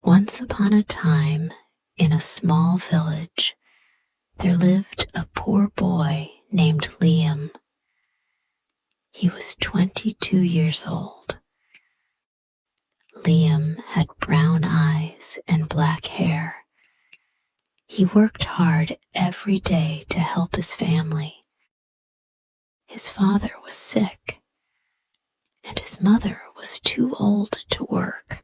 Once upon a time, in a small village, there lived a poor boy named Liam. He was 22 years old. Liam had brown eyes and black hair. He worked hard every day to help his family. His father was sick, and his mother was too old to work.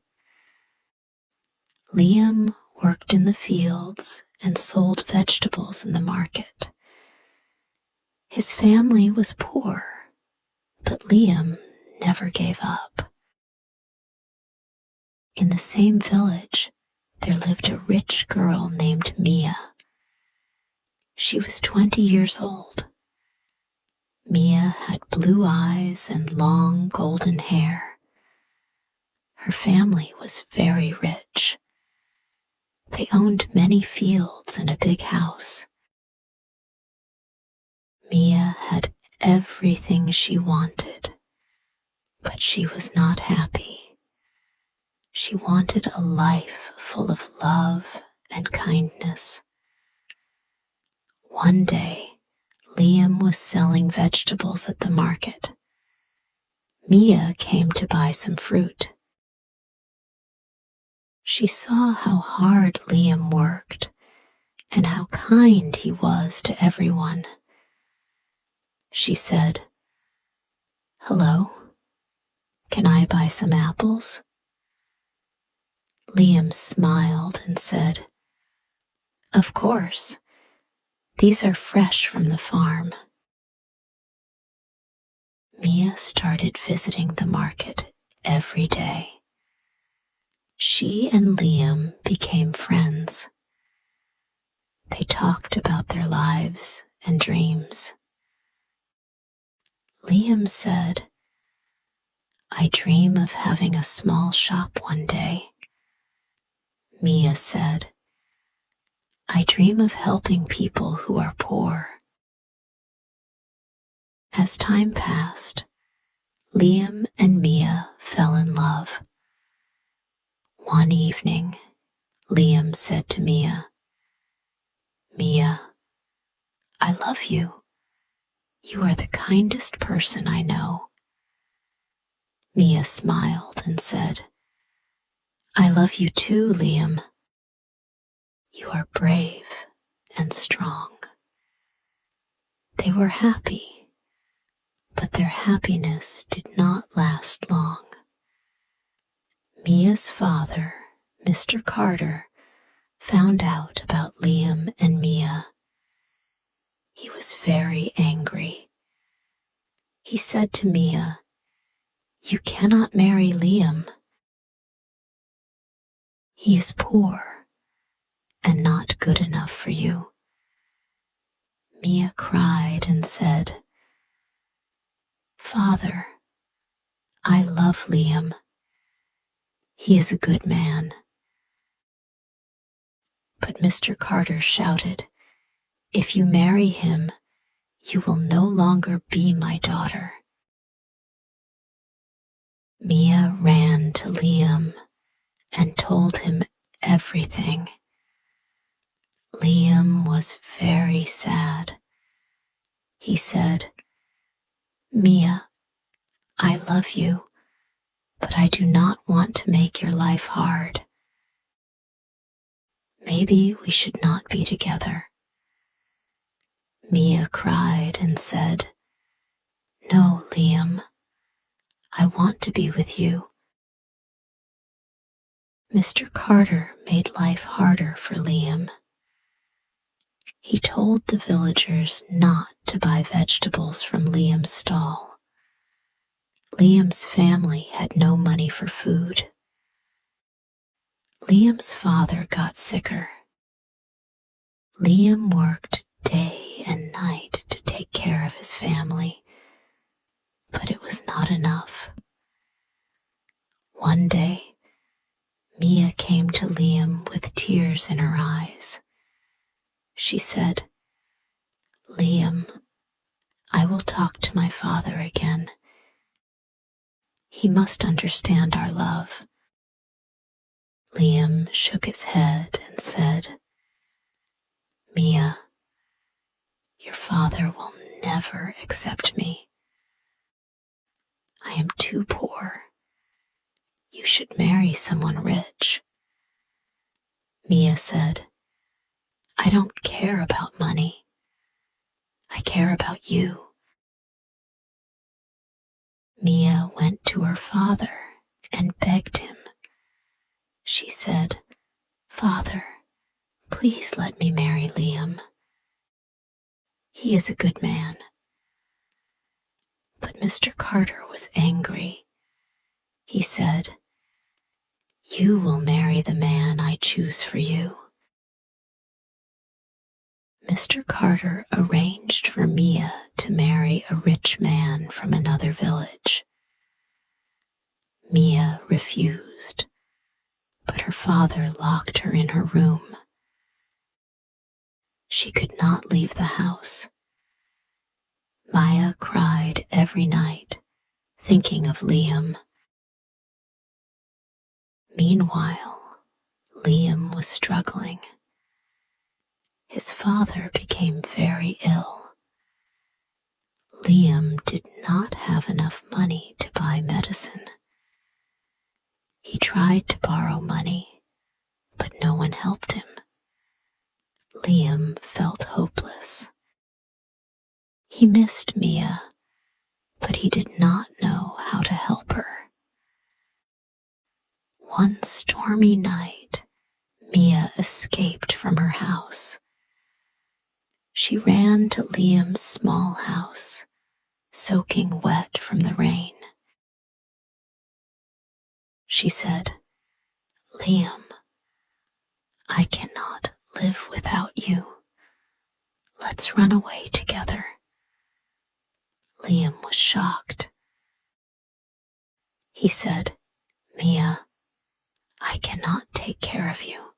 Liam worked in the fields and sold vegetables in the market. His family was poor, but Liam never gave up. In the same village, there lived a rich girl named Mia. She was 20 years old. Mia had blue eyes and long golden hair. Her family was very rich. They owned many fields and a big house. Mia had everything she wanted, but she was not happy. She wanted a life full of love and kindness. One day, Liam was selling vegetables at the market. Mia came to buy some fruit. She saw how hard Liam worked and how kind he was to everyone. She said, "Hello, can I buy some apples?" Liam smiled and said, "Of course. These are fresh from the farm." Mia started visiting the market every day. She and Liam became friends. They talked about their lives and dreams. Liam said, "I dream of having a small shop one day." Mia said, "I dream of helping people who are poor." As time passed, Liam and Mia fell in love. One evening, Liam said to Mia, "Mia, I love you. You are the kindest person I know." Mia smiled and said, "I love you too, Liam. You are brave and strong." They were happy, but their happiness did not last long. Mia's father, Mr. Carter, found out about Liam and Mia. He was very angry. He said to Mia, "You cannot marry Liam. He is poor and not good enough for you." Mia cried and said, "Father, I love Liam. He is a good man." But Mr. Carter shouted, "If you marry him, you will no longer be my daughter." Mia ran to Liam and told him everything. Liam was very sad. He said, "Mia, I love you, but I do not want to make your life hard. Maybe we should not be together." Mia cried and said, "No, Liam, I want to be with you." Mr. Carter made life harder for Liam. He told the villagers not to buy vegetables from Liam's stall. Liam's family had no money for food. Liam's father got sicker. Liam worked day and night to take care of his family, but it was not enough. One day, Mia came to Liam with tears in her eyes. She said, "Liam, I will talk to my father again. He must understand our love." Liam shook his head and said, "Mia, your father will never accept me. I am too poor. You should marry someone rich." Mia said, "I don't care about money. I care about you." Mia went to her father and begged him. She said, "Father, please let me marry Liam. He is a good man." But Mr. Carter was angry. He said, "You will marry the man I choose for you." Mr. Carter arranged for Mia to marry a rich man from another village. Mia refused, but her father locked her in her room. She could not leave the house. Maya cried every night, thinking of Liam. Meanwhile, Liam was struggling. His father became very ill. Liam did not have enough money to buy medicine. He tried to borrow money, but no one helped him. Liam felt hopeless. He missed Mia, but he did not know how to help her. One stormy night, Mia escaped from her house. She ran to Liam's small house, soaking wet from the rain. She said, "Liam, I cannot live without you. Let's run away together." Liam was shocked. He said, "Mia, I cannot take care of you.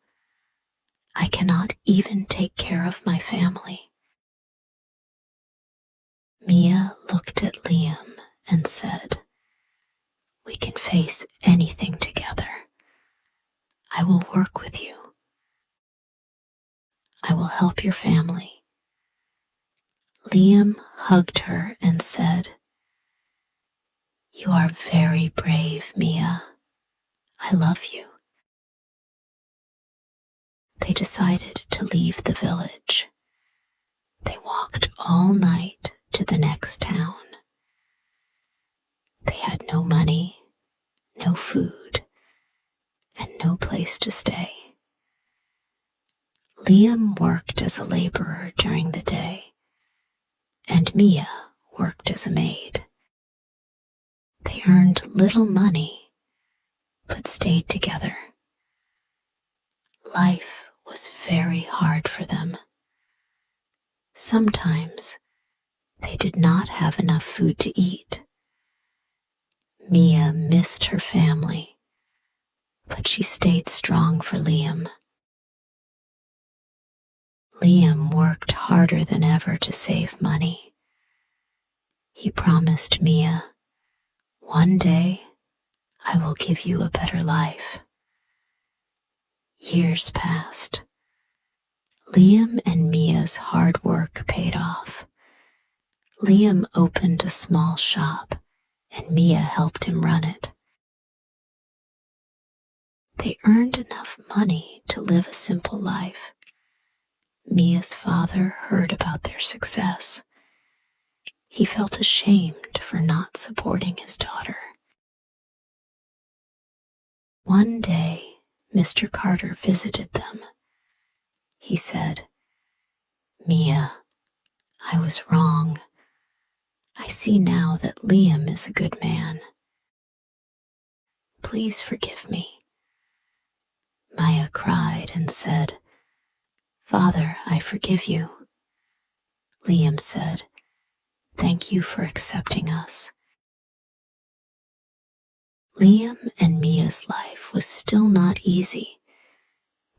I cannot even take care of my family." Mia looked at Liam and said, "We can face anything together. I will work with you. I will help your family." Liam hugged her and said, "You are very brave, Mia. I love you." They decided to leave the village. They walked all night to the next town. They had no money, no food, and no place to stay. Liam worked as a laborer during the day, and Mia worked as a maid. They earned little money, but stayed together. Life was very hard for them. Sometimes they did not have enough food to eat. Mia missed her family, but she stayed strong for Liam. Liam worked harder than ever to save money. He promised Mia, "One day I will give you a better life." Years passed. Liam and Mia's hard work paid off. Liam opened a small shop, and Mia helped him run it. They earned enough money to live a simple life. Mia's father heard about their success. He felt ashamed for not supporting his daughter. One day, Mr. Carter visited them. He said, "Mia, I was wrong. I see now that Liam is a good man. Please forgive me." Maya cried and said, "Father, I forgive you." Liam said, "Thank you for accepting us." Liam and Mia's life was still not easy,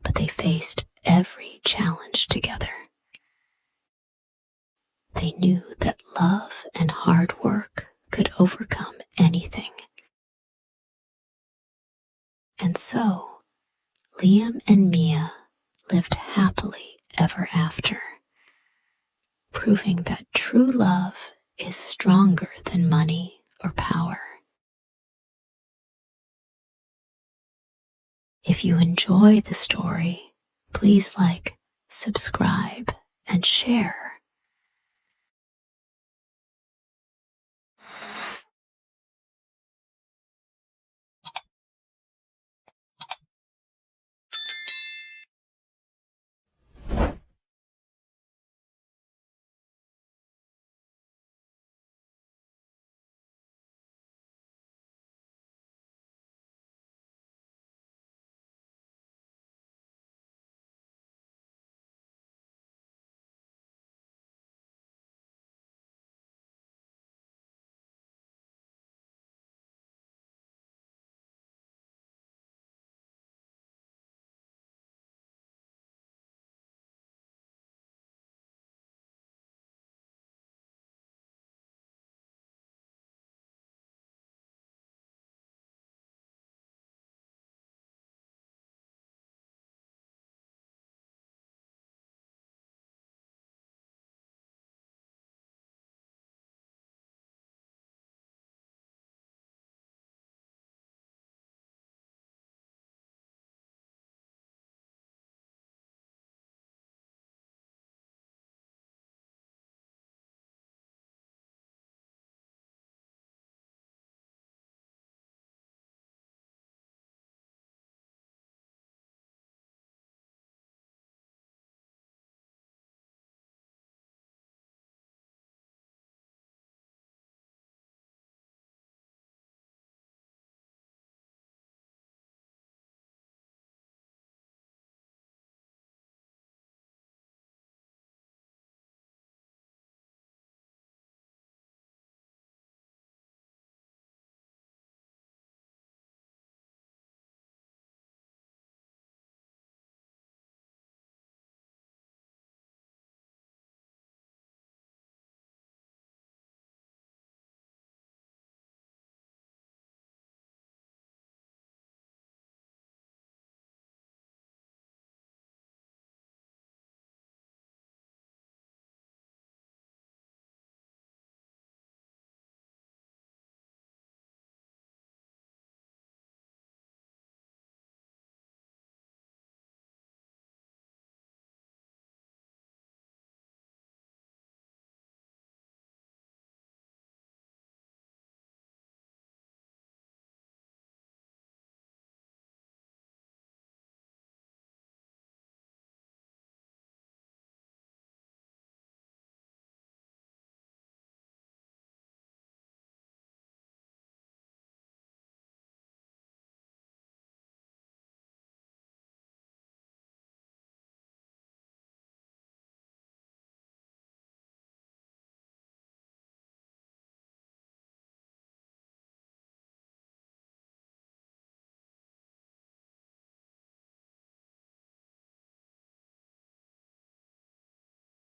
but they faced every challenge together. They knew that love and hard work could overcome anything. And so, Liam and Mia lived happily ever after, proving that true love is stronger than money or power. If you enjoy the story, please like, subscribe, and share.